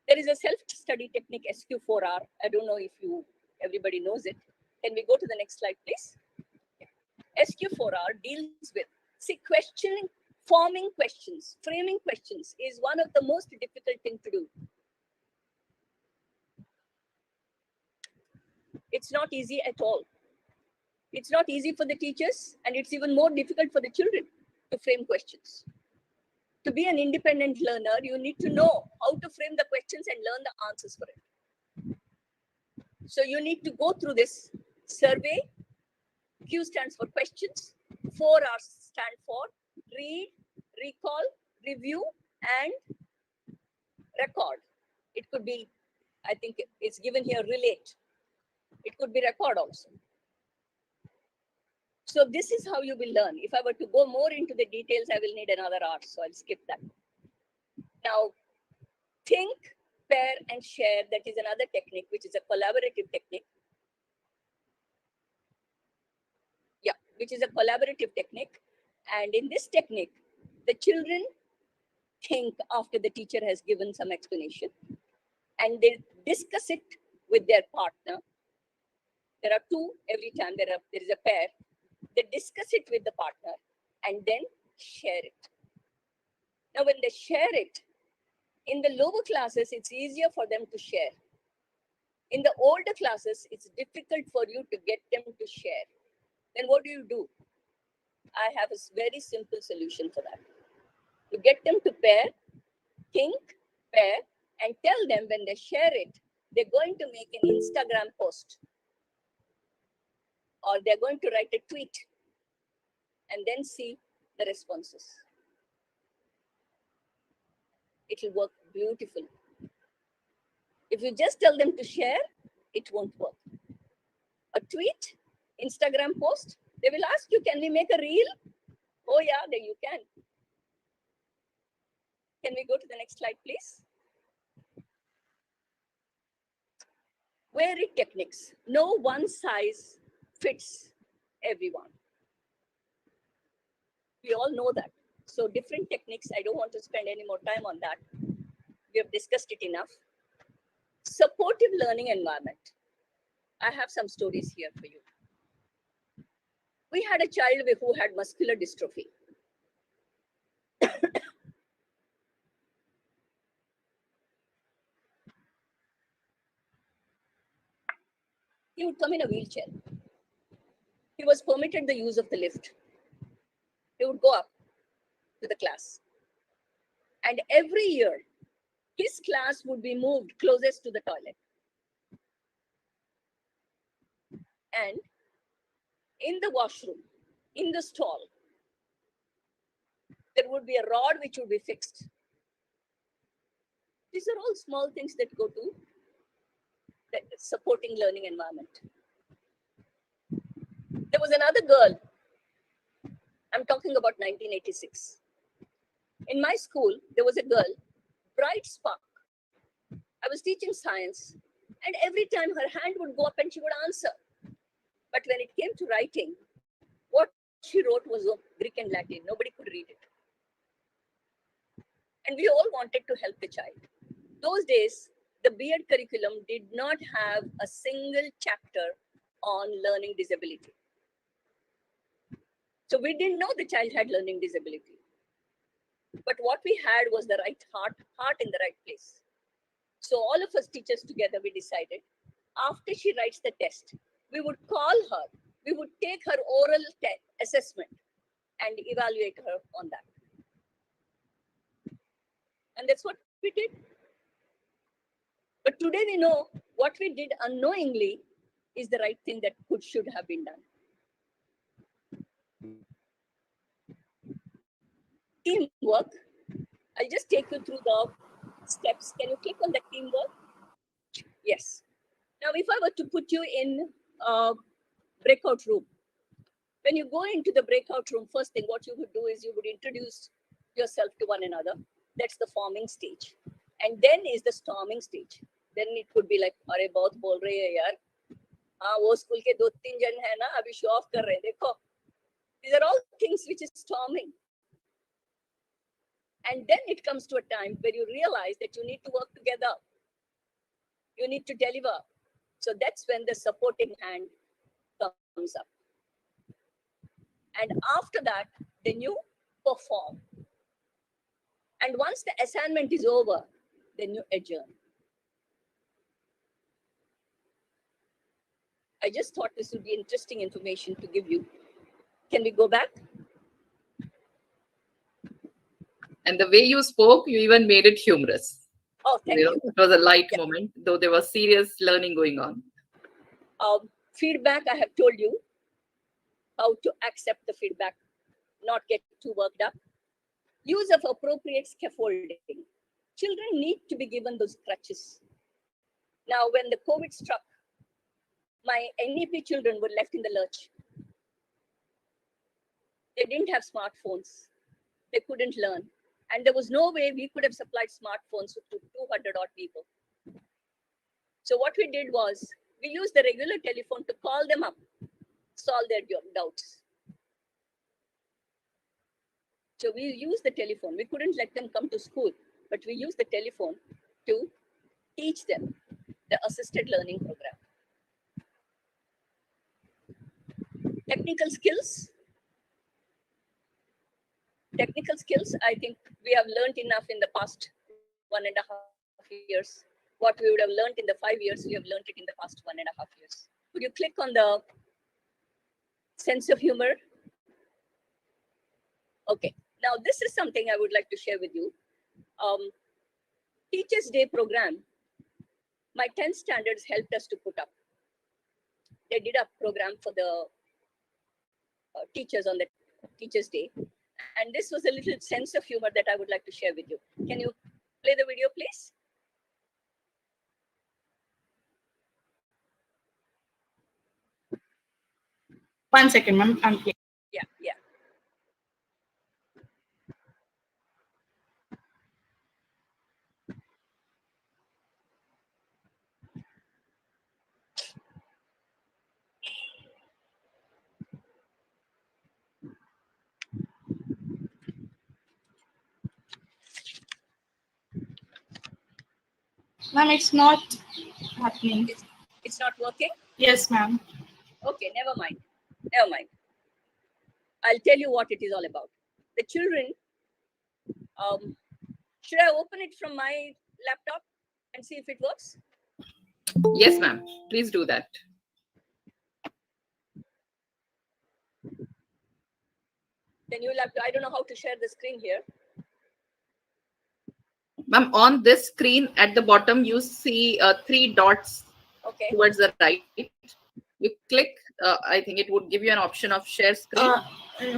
There is a self-study technique, SQ4R. I don't know if everybody knows it. Can we go to the next slide, please? SQ4R deals with, questioning, forming questions, framing questions is one of the most difficult thing to do. It's not easy at all. It's not easy for the teachers, and it's even more difficult for the children to frame questions. To be an independent learner, you need to know how to frame the questions and learn the answers for it. So you need to go through this survey. Q stands for questions. 4R's stand for read, recall, review, and record. It could be, I think it's given here, relate. It could be record also. So this is how you will learn. If I were to go more into the details, I will need another hour, so I'll skip that. Now, think, pair, and share. That is another technique, which is a collaborative technique. Yeah, which is a collaborative technique. And in this technique, the children think after the teacher has given some explanation, and they discuss it with their partner. There are two every time there is a pair. They discuss it with the partner and then share it. Now, when they share it, in the lower classes, it's easier for them to share. In the older classes, it's difficult for you to get them to share. Then what do? I have a very simple solution for that. You get them to pair, think, pair, and tell them when they share it, they're going to make an Instagram post, or they're going to write a tweet, and then see the responses. It will work beautifully. If you just tell them to share, it won't work. A tweet Instagram post. They will ask you, can we make a reel? Oh yeah, there you can. Can we go to the next slide, please? Varied techniques. No one size fits everyone. We all know that. So different techniques, I don't want to spend any more time on that. We have discussed it enough. Supportive learning environment. I have some stories here for you. We had a child who had muscular dystrophy. He would come in a wheelchair. He was permitted the use of the lift. He would go up to the class. And every year, his class would be moved closest to the toilet. And in the washroom, in the stall, there would be a rod which would be fixed. These are all small things that go to the supporting learning environment. There was another girl. I'm talking about 1986. In my school, there was a girl, bright spark. I was teaching science, and every time her hand would go up and she would answer. But when it came to writing, what she wrote was Greek and Latin. Nobody could read it. And we all wanted to help the child. Those days, the B.Ed curriculum did not have a single chapter on learning disability. So we didn't know the child had learning disability. But what we had was the right heart in the right place. So all of us teachers together, we decided, after she writes the test, we would call her, we would take her oral assessment and evaluate her on that. And that's what we did. But today we know what we did unknowingly is the right thing that should have been done. Teamwork. I'll just take you through the steps. Can you click on the teamwork? Yes. Now, if I were to put you in a breakout room, when you go into the breakout room, first thing what you would do is you would introduce yourself to one another. That's the forming stage. And then is the storming stage. Then it could be like, "Arre, bahut bol rahe hai yaar. हाँ, वो school के 2-3 जन है ना, अभी show off कर रहे हैं, देखो." These are all things which is storming. And then it comes to a time where you realize that you need to work together. You need to deliver. So that's when the supporting hand comes up. And after that, then you perform. And once the assignment is over, then you adjourn. I just thought this would be interesting information to give you. Can we go back? And the way you spoke, you even made it humorous. Oh, thank you. It was a light moment, though there was serious learning going on. Feedback, I have told you how to accept the feedback, not get too worked up. Use of appropriate scaffolding. Children need to be given those crutches. Now, when the COVID struck, my NEP children were left in the lurch. They didn't have smartphones. They couldn't learn. And there was no way we could have supplied smartphones to 200 odd people. So what we did was, we used the regular telephone to call them up, solve their doubts. So we used the telephone. We couldn't let them come to school, but we used the telephone to teach them the assisted learning program. Technical skills. Technical skills, I think we have learned enough in the past 1.5 years. What we would have learned in the 5 years, we have learned it in the past 1.5 years. Could you click on the sense of humor? Okay, now this is something I would like to share with you. Teachers' Day program, my 10th standards helped us to put up. They did a program for the teachers on the Teachers' Day. And this was a little sense of humor that I would like to share with you. Can you play the video, please? 1 second, ma'am. I'm playing. Yeah, yeah. Ma'am, it's not happening. It's not working? Yes, ma'am. Okay, never mind. Never mind. I'll tell you what it is all about. The children, should I open it from my laptop and see if it works? Yes, ma'am. Please do that. Then you'll have to, I don't know how to share the screen here. Ma'am, on this screen at the bottom, you see 3 dots Okay. towards the right. You click, I think it would give you an option of share screen.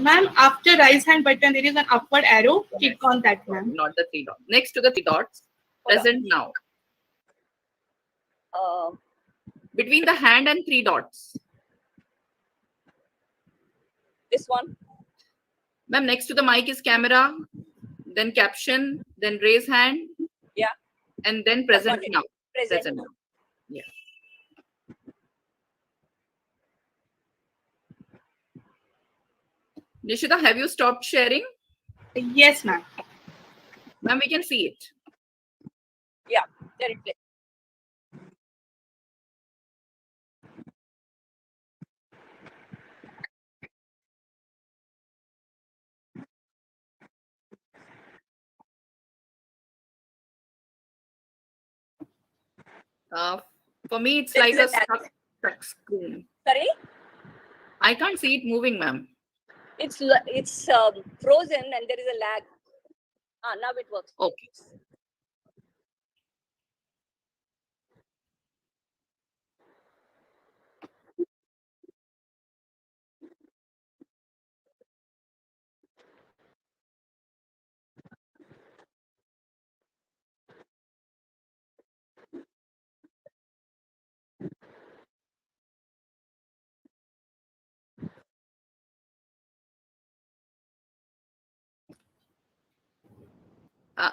Ma'am, after right hand button, there is an upward arrow. Click on that, ma'am. Not the 3 dots. Next to the 3 dots, Hold on. present now. Between the hand and 3 dots. This one? Ma'am, next to the mic is camera, then caption, then raise hand. Yeah. And then present now. Present now. Yeah. Nishita, have you stopped sharing? Yes, ma'am. Ma'am, we can see it. Yeah, there it is. For me, it's There like is a a stuck screen. Sorry? I can't see it moving, ma'am. It's frozen and there is a lag. Now it works. Okay.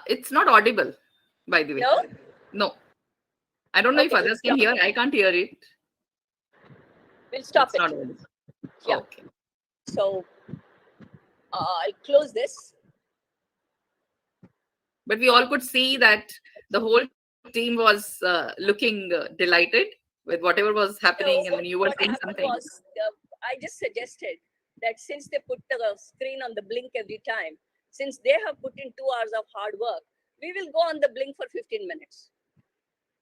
It's not audible, by the way. No? No. I don't know if Okay, others can hear. I can't hear it. We'll stop It's it. not audible. Yeah. Okay. So I'll close this. But we all could see that the whole team was looking delighted with whatever was happening, and then you were what saying happened something. was, I just suggested that since they put the screen on the blink every time, since they have put in 2 hours of hard work, we will go on the blink for 15 minutes.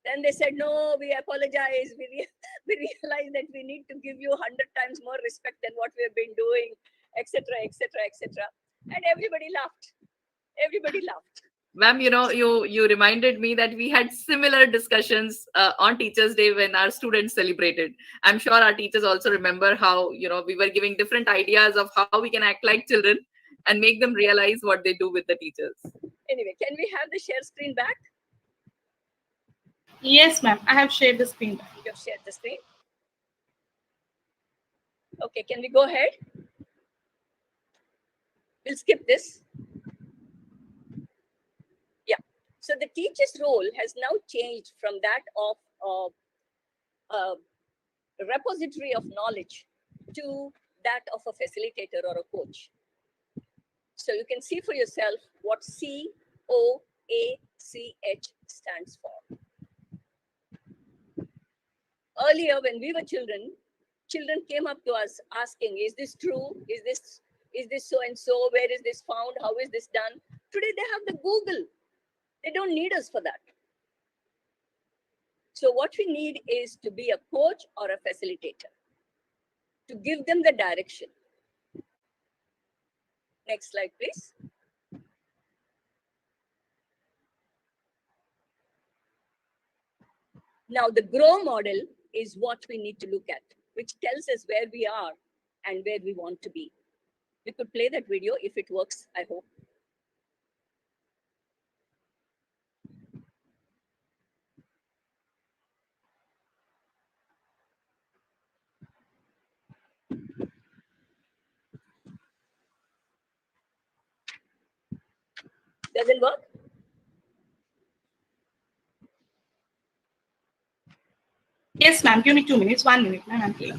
Then they said, no, we apologize. We realize that we need to give you 100 times more respect than what we have been doing, etc., etc., etc. And everybody laughed. Everybody laughed. Ma'am, you reminded me that we had similar discussions on Teachers' Day when our students celebrated. I'm sure our teachers also remember how, we were giving different ideas of how we can act like children and make them realize what they do with the teachers. Anyway, can we have the share screen back? Yes, ma'am. I have shared the screen. You have shared the screen. Okay, can we go ahead? We'll skip this. Yeah. So the teacher's role has now changed from that of a repository of knowledge to that of a facilitator or a coach. So you can see for yourself what COACH stands for. Earlier, when we were children came up to us asking, is this true? Is this so and so? Where is this found? How is this done? Today they have the Google. They don't need us for that. So what we need is to be a coach or a facilitator, to give them the direction. Next slide, please. Now the GROW model is what we need to look at, which tells us where we are and where we want to be. We could play that video if it works, I hope. Doesn't work? Yes, ma'am. Give me 2 minutes. 1 minute, ma'am. I'm clear.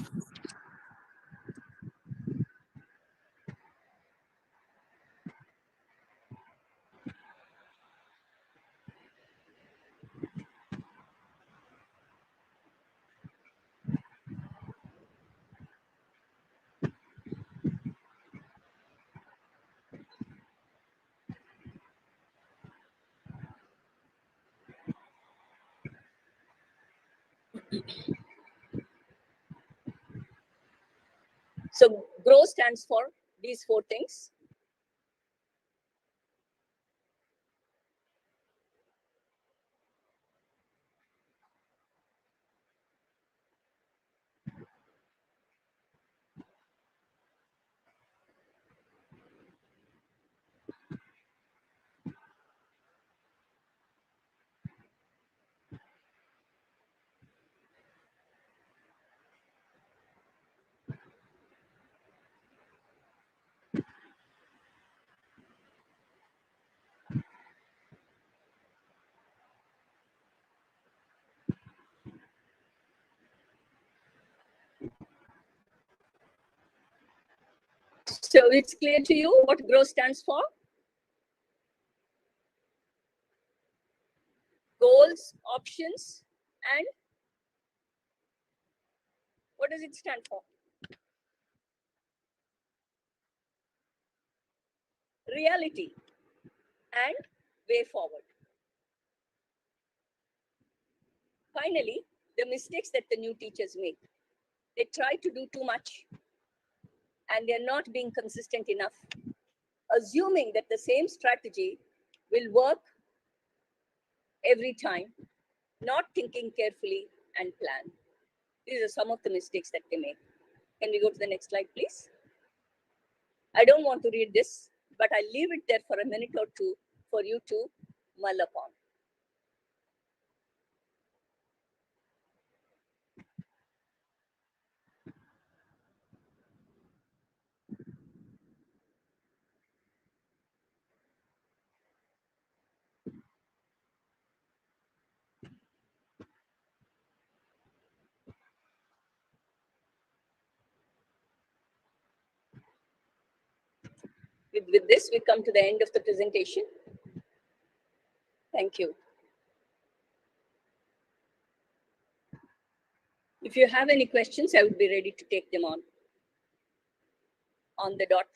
So GROW stands for these 4 things. So it's clear to you what GROW stands for? Goals, options, and what does it stand for? Reality and way forward. Finally, the mistakes that the new teachers make. They try to do too much and they're not being consistent enough, assuming that the same strategy will work every time, not thinking carefully and plan. These are some of the mistakes that they make. Can we go to the next slide, please? I don't want to read this, but I'll leave it there for a minute or two for you to mull upon. With this, we come to the end of the presentation. Thank you. If you have any questions, I would be ready to take them on the dot.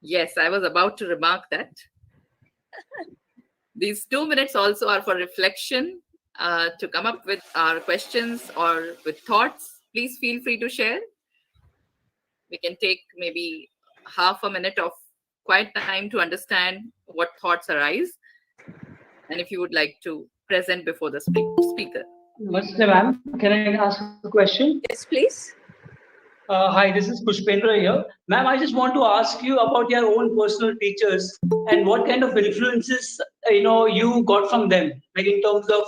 Yes, I was about to remark that. These 2 minutes also are for reflection, to come up with our questions or with thoughts. Please feel free to share. We can take maybe half a minute of quiet time to understand what thoughts arise. And if you would like to present before the speaker. Namaste, ma'am. Can I ask a question? Yes, please. Hi, this is Pushpendra here. Ma'am, I just want to ask you about your own personal teachers and what kind of influences you got from them, like in terms of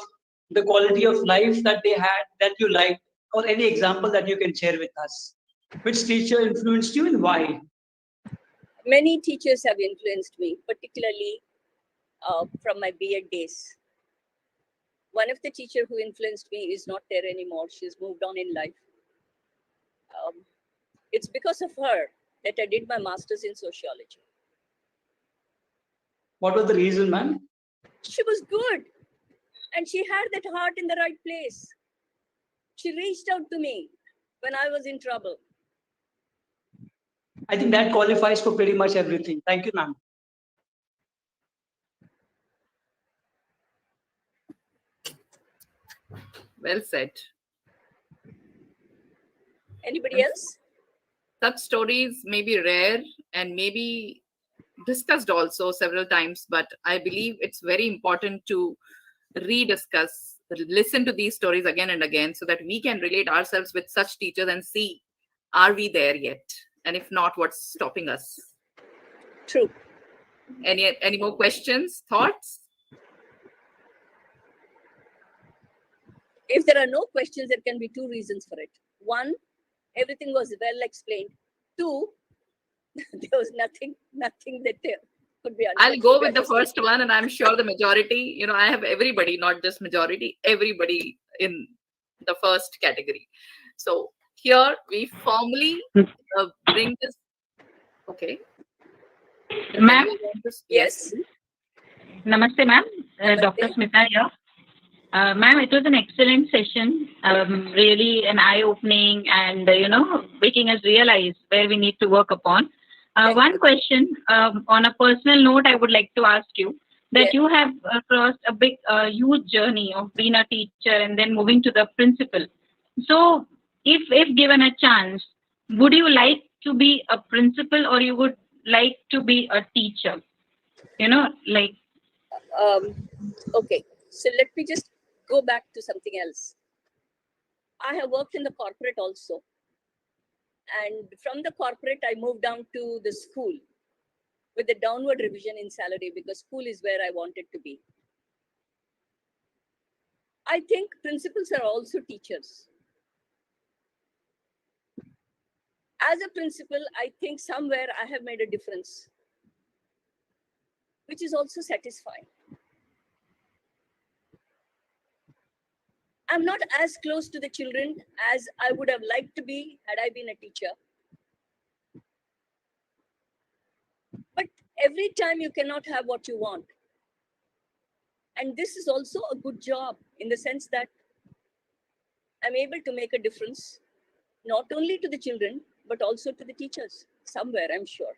the quality of life that they had that you liked, or any example that you can share with us. Which teacher influenced you and why? Many teachers have influenced me, particularly from my B.Ed days. One of the teachers who influenced me is not there anymore. She's moved on in life. It's because of her that I did my master's in sociology. What was the reason, ma'am? She was good and she had that heart in the right place. She reached out to me when I was in trouble. I think that qualifies for pretty much everything. Thank you, ma'am. Well said. Anybody else? Such stories may be rare and maybe discussed also several times, but I believe it's very important to rediscuss, listen to these stories again and again so that we can relate ourselves with such teachers and see, are we there yet? And if not, what's stopping us? True. Any more questions, thoughts? If there are no questions, there can be 2 reasons for it. 1, everything was well explained. 2, There was nothing that could be I'll understood. go with the first one, and I'm sure the majority, I have everybody, not just majority, everybody in the first category. So here we formally bring this. Okay. Does Ma'am, anyone want to? Yes. Please. namaste, ma'am. Namaste. Dr. Smita here. Ma'am, it was an excellent session, really an eye-opening and, making us realize where we need to work upon. Thank One you. question, on a personal note, I would like to ask you that Yes. you have crossed a big, huge journey of being a teacher and then moving to the principal. So, if given a chance, would you like to be a principal or you would like to be a teacher? Like, Okay, so let me just go back to something else. I have worked in the corporate also. And from the corporate, I moved down to the school with a downward revision in salary because school is where I wanted to be. I think principals are also teachers. As a principal, I think somewhere I have made a difference, which is also satisfying. I'm not as close to the children as I would have liked to be had I been a teacher. But every time you cannot have what you want. And this is also a good job in the sense that I'm able to make a difference, not only to the children, but also to the teachers, somewhere, I'm sure.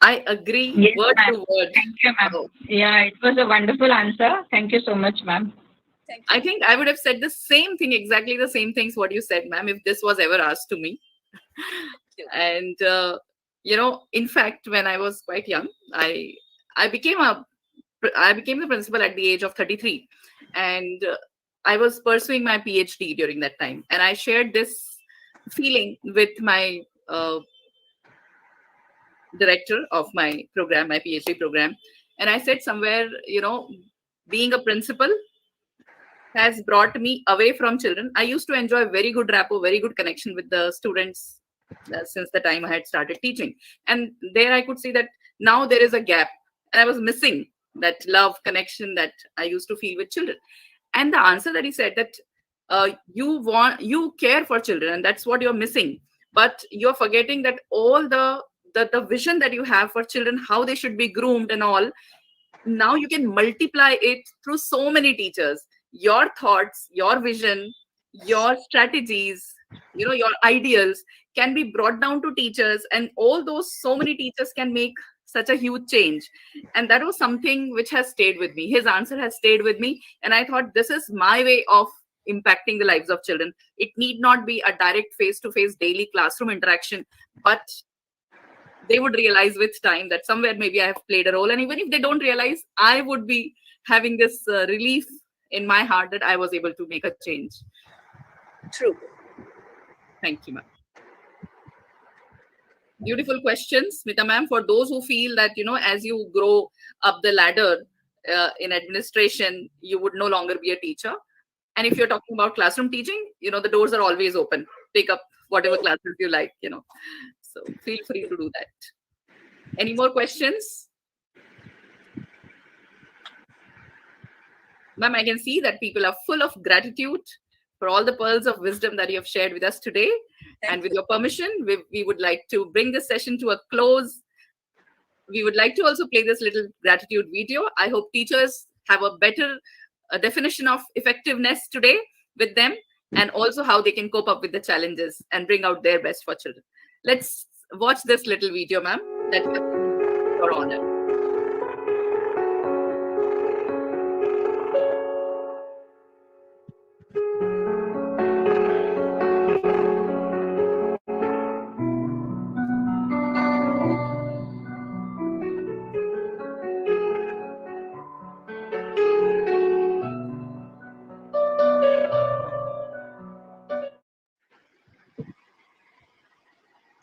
I agree yes, word ma'am. to word. Thank you, ma'am. Oh, Yeah, it was a wonderful answer. Thank you so much, ma'am. Thank you. I think I would have said the same thing, exactly the same things what you said, ma'am, if this was ever asked to me. you. And in fact, when I was quite young, I became the principal at the age of 33, and I was pursuing my PhD during that time, and I shared this feeling with my director of my program, my PhD program, and I said somewhere, being a principal has brought me away from children. I used to enjoy very good rapport, very good connection with the students since the time I had started teaching. And there I could see that now there is a gap. And I was missing that love connection that I used to feel with children. And the answer that he said that you care for children, and that's what you're missing. But you're forgetting that all the vision that you have for children, how they should be groomed and all, now you can multiply it through so many teachers. Your thoughts, your vision, your strategies, your ideals can be brought down to teachers, and all those so many teachers can make such a huge change. And that was something which has stayed with me. His answer has stayed with me, and I thought this is my way of impacting the lives of children. It need not be a direct face-to-face daily classroom interaction, but they would realize with time that somewhere maybe I have played a role. And even if they don't realize, I would be having this relief in my heart that I was able to make a change. True. Thank you, ma'am. Beautiful questions, Smita ma'am. For those who feel that, as you grow up the ladder in administration, you would no longer be a teacher. And if you're talking about classroom teaching, the doors are always open. Pick up whatever classes you like, So feel free to do that. Any more questions? Ma'am, I can see that people are full of gratitude for all the pearls of wisdom that you have shared with us today. And with your permission, we would like to bring this session to a close. We would like to also play this little gratitude video. I hope teachers have a better definition of effectiveness today with them, and also how they can cope up with the challenges and bring out their best for children. Let's watch this little video, ma'am, that your honor.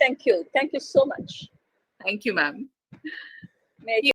Thank you. Thank you so much. Thank you, ma'am. May I